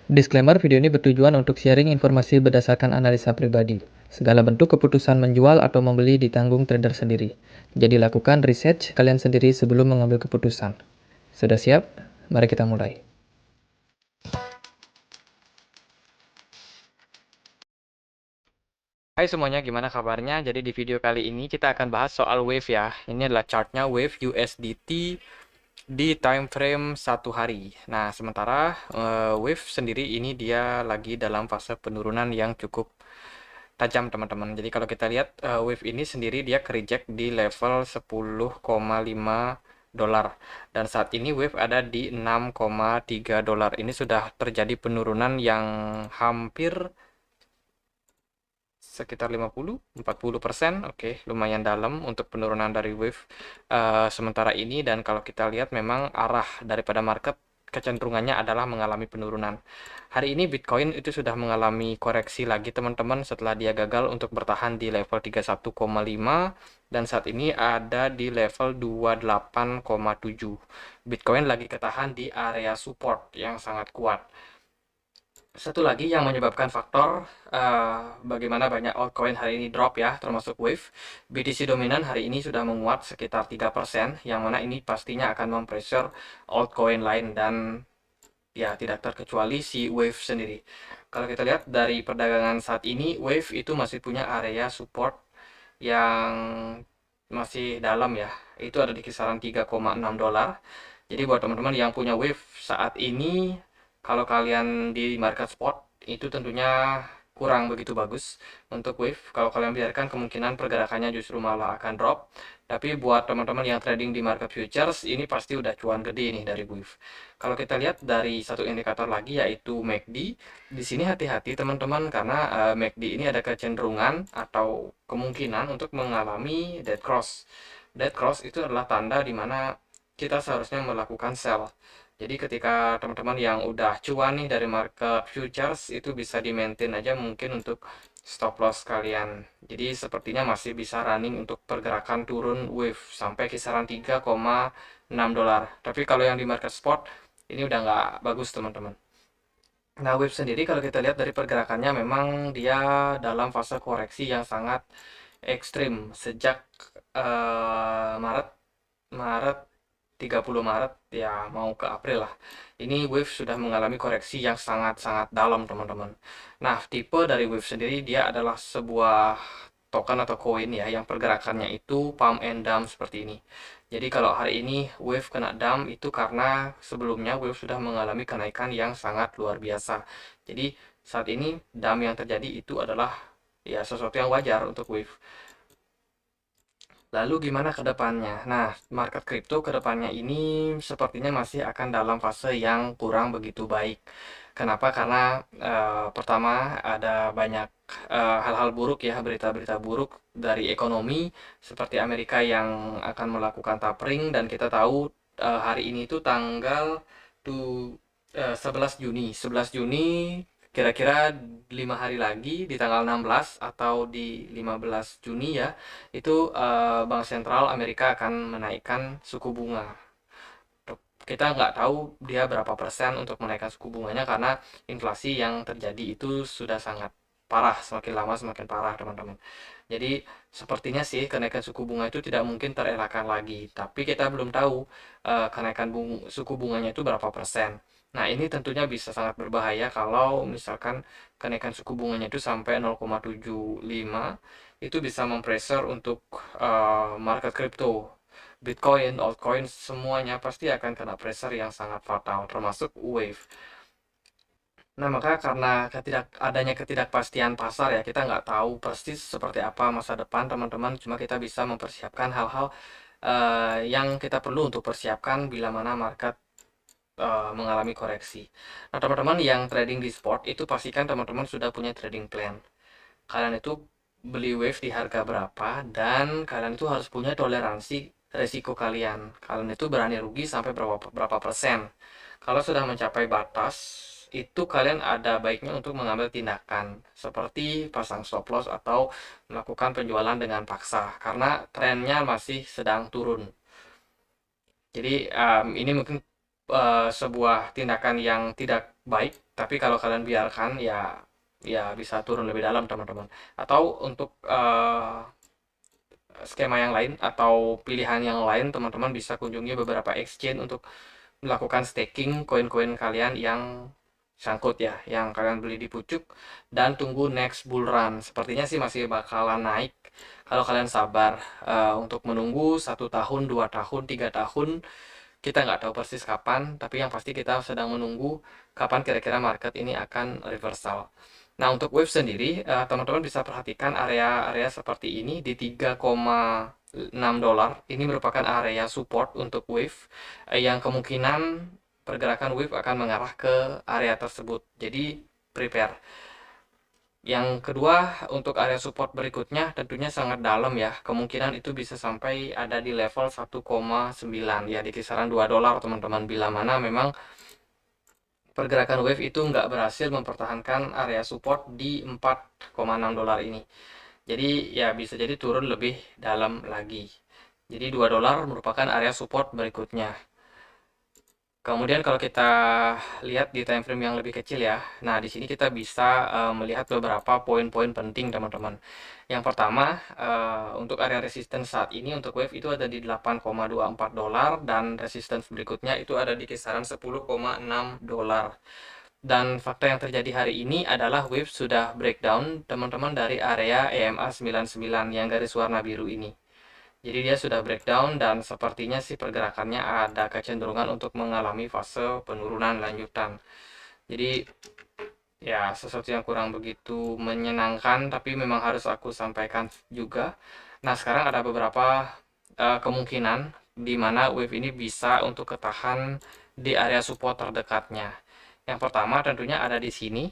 Disclaimer, video ini bertujuan untuk sharing informasi berdasarkan analisa pribadi. Segala bentuk keputusan menjual atau membeli ditanggung trader sendiri. Jadi lakukan research kalian sendiri sebelum mengambil keputusan. Sudah siap? Mari kita mulai. Hai semuanya, gimana kabarnya? Jadi di video kali ini kita akan bahas soal wave ya. Ini adalah chartnya wave USDT di time frame 1 hari. Nah, sementara wave sendiri ini dia lagi dalam fase penurunan yang cukup tajam teman-teman. Jadi kalau kita lihat wave ini sendiri dia reject di level 10,5 dolar dan saat ini wave ada di 6,3 dolar. Ini sudah terjadi penurunan yang hampir sekitar 50-40%. Oke, lumayan dalam untuk penurunan dari wave sementara ini. Dan kalau kita lihat memang arah daripada market kecenderungannya adalah mengalami penurunan. Hari ini Bitcoin itu sudah mengalami koreksi lagi teman-teman setelah dia gagal untuk bertahan di level 31,5 dan saat ini ada di level 28,7. Bitcoin lagi ketahan di area support yang sangat kuat. Satu lagi yang menyebabkan faktor bagaimana banyak altcoin hari ini drop ya, termasuk Wave. BTC dominan hari ini sudah menguat sekitar 3%, yang mana ini pastinya akan mempressure altcoin lain dan ya tidak terkecuali si Wave sendiri. Kalau kita lihat dari perdagangan saat ini, Wave itu masih punya area support yang masih dalam ya. Itu ada di kisaran 3,6 dolar. Jadi buat teman-teman yang punya Wave saat ini, kalau kalian di market spot itu tentunya kurang begitu bagus untuk wave. Kalau kalian biarkan kemungkinan pergerakannya justru malah akan drop. Tapi buat teman-teman yang trading di market futures ini pasti udah cuan gede nih dari wave. Kalau kita lihat dari satu indikator lagi yaitu MACD, di sini hati-hati teman-teman karena MACD ini ada kecenderungan atau kemungkinan untuk mengalami dead cross. Dead cross itu adalah tanda di mana kita seharusnya melakukan sell. Jadi ketika teman-teman yang udah cuan nih dari market futures itu bisa di maintain aja mungkin untuk stop loss kalian. Jadi sepertinya masih bisa running untuk pergerakan turun wave sampai kisaran 3,6 dolar. Tapi kalau yang di market spot ini udah nggak bagus teman-teman. Nah, wave sendiri kalau kita lihat dari pergerakannya memang dia dalam fase koreksi yang sangat ekstrim sejak Maret Maret 30 Maret ya mau ke April lah. Ini wave sudah mengalami koreksi yang sangat-sangat dalam teman-teman. Nah, tipe dari wave sendiri dia adalah sebuah token atau koin ya yang pergerakannya itu pump and dump seperti ini. Jadi kalau hari ini wave kena dump itu karena sebelumnya wave sudah mengalami kenaikan yang sangat luar biasa. Jadi saat ini dump yang terjadi itu adalah ya sesuatu yang wajar untuk wave. Lalu gimana ke depannya? Nah, market crypto ke depannya ini sepertinya masih akan dalam fase yang kurang begitu baik. Kenapa? Karena pertama ada banyak hal-hal buruk ya, berita-berita buruk dari ekonomi seperti Amerika yang akan melakukan tapering dan kita tahu hari ini itu tanggal 11 Juni. 11 Juni kira-kira 5 hari lagi di tanggal 16 atau di 15 Juni ya itu Bank Sentral Amerika akan menaikkan suku bunga. Kita nggak tahu dia berapa persen untuk menaikkan suku bunganya karena inflasi yang terjadi itu sudah sangat parah, semakin lama semakin parah teman-teman. Jadi sepertinya sih kenaikan suku bunga itu tidak mungkin terelakkan lagi, tapi kita belum tahu kenaikan suku bunganya itu berapa persen. Nah, ini tentunya bisa sangat berbahaya kalau misalkan kenaikan suku bunganya itu sampai 0,75, itu bisa mempressure untuk market crypto. Bitcoin, altcoin, semuanya pasti akan kena pressure yang sangat fatal, termasuk wave. Nah, maka karena adanya ketidakpastian pasar ya, kita nggak tahu persis seperti apa masa depan teman-teman, cuma kita bisa mempersiapkan hal-hal yang kita perlu untuk persiapkan bila mana market mengalami koreksi. Nah, teman-teman yang trading di spot itu pastikan teman-teman sudah punya trading plan. Kalian itu beli wave di harga berapa dan kalian itu harus punya toleransi resiko kalian. Kalian itu berani rugi sampai berapa persen. Kalau sudah mencapai batas, itu kalian ada baiknya untuk mengambil tindakan seperti pasang stop loss atau melakukan penjualan dengan paksa karena trennya masih sedang turun. Jadi ini mungkin sebuah tindakan yang tidak baik, tapi kalau kalian biarkan ya bisa turun lebih dalam teman-teman. Atau untuk skema yang lain atau pilihan yang lain, teman-teman bisa kunjungi beberapa exchange untuk melakukan staking koin-koin kalian yang sangkut ya, yang kalian beli di pucuk, dan tunggu next bull run. Sepertinya sih masih bakalan naik kalau kalian sabar. Untuk menunggu 1 tahun, 2 tahun, 3 tahun, kita nggak tahu persis kapan, tapi yang pasti kita sedang menunggu kapan kira-kira market ini akan reversal. Nah, untuk wave sendiri, teman-teman bisa perhatikan area-area seperti ini di 3,6 dolar. Ini merupakan area support untuk wave, yang kemungkinan pergerakan wave akan mengarah ke area tersebut. Jadi, prepare. Yang kedua, untuk area support berikutnya tentunya sangat dalam ya. Kemungkinan itu bisa sampai ada di level 1,9 ya, di kisaran 2 dolar teman-teman. Bila mana memang pergerakan wave itu nggak berhasil mempertahankan area support di 4,6 dolar ini. Jadi ya bisa jadi turun lebih dalam lagi. Jadi 2 dolar merupakan area support berikutnya. Kemudian kalau kita lihat di time frame yang lebih kecil ya. Nah, di sini kita bisa melihat beberapa poin-poin penting, teman-teman. Yang pertama, untuk area resistance saat ini untuk wave itu ada di 8,24 dolar dan resistance berikutnya itu ada di kisaran 10,6 dolar. Dan fakta yang terjadi hari ini adalah wave sudah breakdown, teman-teman, dari area EMA 99 yang garis warna biru ini. Jadi dia sudah breakdown dan sepertinya sih pergerakannya ada kecenderungan untuk mengalami fase penurunan lanjutan. Jadi ya sesuatu yang kurang begitu menyenangkan, tapi memang harus aku sampaikan juga. Nah, sekarang ada beberapa kemungkinan di mana wave ini bisa untuk ketahan di area support terdekatnya. Yang pertama tentunya ada di sini,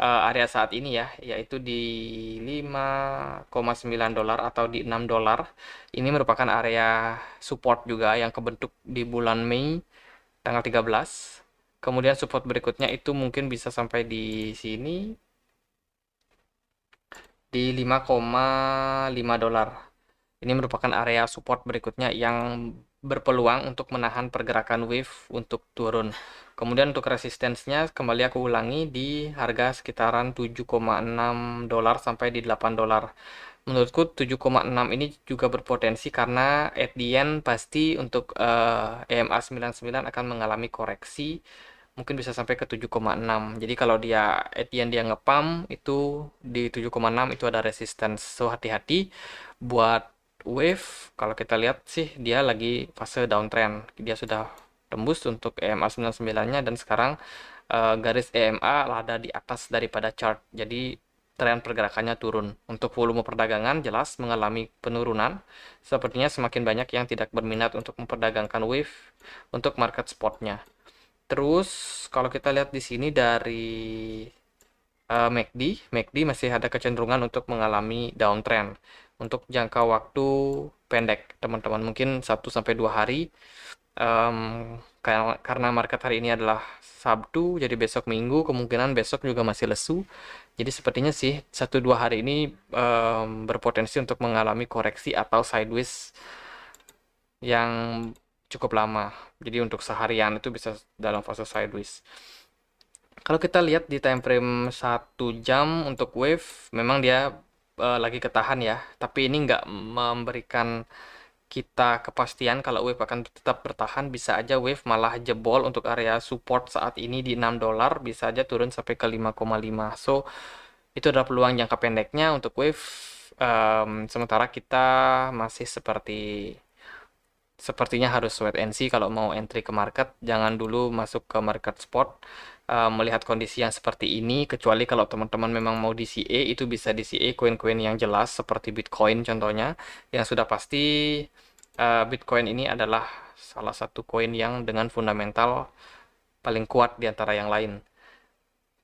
area saat ini ya, yaitu di 5,9 dolar atau di 6 dolar. Ini merupakan area support juga yang kebentuk di bulan Mei tanggal 13. Kemudian support berikutnya itu mungkin bisa sampai di sini di 5,5 dolar. Ini merupakan area support berikutnya yang berpeluang untuk menahan pergerakan wave untuk turun. Kemudian untuk resistensinya kembali aku ulangi di harga sekitaran 7,6 dolar sampai di 8 dolar. Menurutku 7,6 ini juga berpotensi karena at the end pasti untuk EMA 99 akan mengalami koreksi, mungkin bisa sampai ke 7,6. Jadi kalau dia at the end dia ngepump itu di 7,6 itu ada resistance. So hati-hati buat wave. Kalau kita lihat sih dia lagi fase downtrend. Dia sudah tembus untuk EMA 99-nya dan sekarang garis EMA ada di atas daripada chart. Jadi tren pergerakannya turun. Untuk volume perdagangan jelas mengalami penurunan. Sepertinya semakin banyak yang tidak berminat untuk memperdagangkan wave untuk market spotnya. Terus kalau kita lihat di sini dari MACD masih ada kecenderungan untuk mengalami downtrend untuk jangka waktu pendek, teman-teman, mungkin 1 sampai 2 hari. Karena market hari ini adalah Sabtu, jadi besok Minggu, kemungkinan besok juga masih lesu. Jadi sepertinya sih 1-2 hari ini berpotensi untuk mengalami koreksi atau sideways yang cukup lama. Jadi untuk seharian itu bisa dalam fase sideways. Kalau kita lihat di time frame 1 jam untuk wave, memang dia lagi ketahan ya. Tapi ini nggak memberikan kita kepastian kalau wave akan tetap bertahan. Bisa aja wave malah jebol untuk area support saat ini di 6 dolar. Bisa aja turun sampai ke 5,5. So, itu adalah peluang jangka pendeknya untuk wave. Sementara kita masih sepertinya harus wait and see kalau mau entry ke market. Jangan dulu masuk ke market spot melihat kondisi yang seperti ini, kecuali kalau teman-teman memang mau DCA, itu bisa DCA koin-koin yang jelas seperti Bitcoin contohnya, yang sudah pasti Bitcoin ini adalah salah satu koin yang dengan fundamental paling kuat di antara yang lain.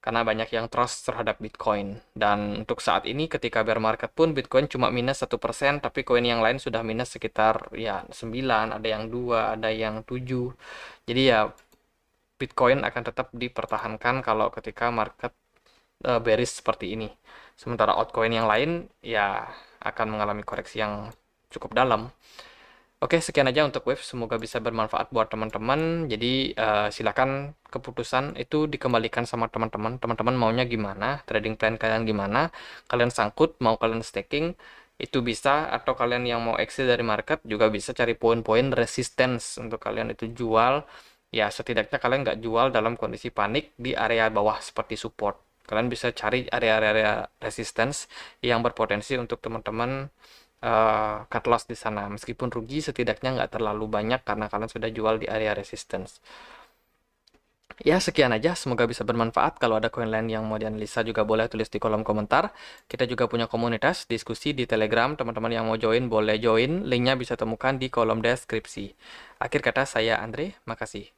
Karena banyak yang trust terhadap Bitcoin. Dan untuk saat ini ketika bear market pun Bitcoin cuma minus 1%, tapi koin yang lain sudah minus sekitar ya 9, ada yang 2, ada yang 7. Jadi ya Bitcoin akan tetap dipertahankan kalau ketika market bearish seperti ini. Sementara altcoin yang lain ya akan mengalami koreksi yang cukup dalam. Oke, sekian aja untuk Wave. Semoga bisa bermanfaat buat teman-teman. Jadi, silakan keputusan itu dikembalikan sama teman-teman. Teman-teman maunya gimana? Trading plan kalian gimana? Kalian sangkut, mau kalian staking, itu bisa. Atau kalian yang mau exit dari market juga bisa cari poin-poin resistance untuk kalian itu jual. Ya, setidaknya kalian nggak jual dalam kondisi panik di area bawah seperti support. Kalian bisa cari area-area resistance yang berpotensi untuk teman-teman cut loss di sana. Meskipun rugi, setidaknya nggak terlalu banyak karena kalian sudah jual di area resistance. Ya, sekian aja. Semoga bisa bermanfaat. Kalau ada koin lain yang mau dianalisa juga boleh tulis di kolom komentar. Kita juga punya komunitas diskusi di Telegram. Teman-teman yang mau join boleh join. Linknya bisa temukan di kolom deskripsi. Akhir kata, saya Andre. Makasih.